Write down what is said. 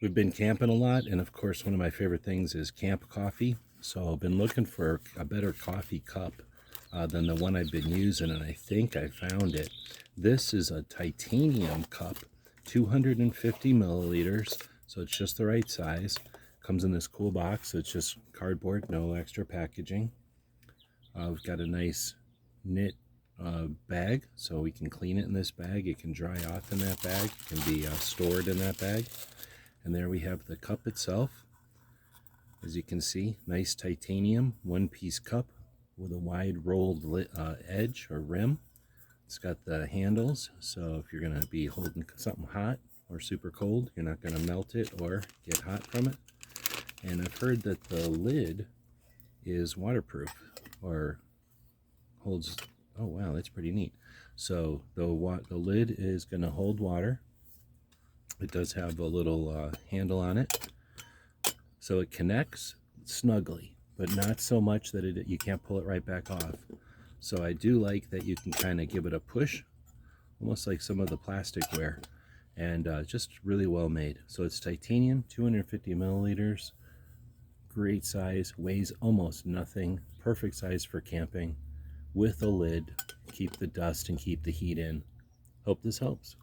We've been camping a lot, and of course one of my favorite things is camp coffee. So I've been looking for a better coffee cup than the one I've been using, and I think I found it. This is a titanium cup, 250 milliliters, so it's just the right size. Comes in this cool box, so it's just cardboard, no extra packaging. We've got a nice knit bag, so we can clean it in this bag. It can dry off in that bag. It can be stored in that bag. And there we have the cup itself. As you can see, nice titanium one-piece cup with a wide rolled edge or rim. It's got the handles, so if you're going to be holding something hot or super cold, you're not going to melt it or get hot from it. And I've heard that the lid is waterproof or holds, oh wow, that's pretty neat. So the lid is going to hold water. It does have a little handle on it, so it connects snugly, but not so much that you can't pull it right back off. So I do like that you can kind of give it a push, almost like some of the plasticware, and just really well made. So it's titanium, 250 milliliters, great size, weighs almost nothing, perfect size for camping, with a lid, keep the dust and keep the heat in. Hope this helps.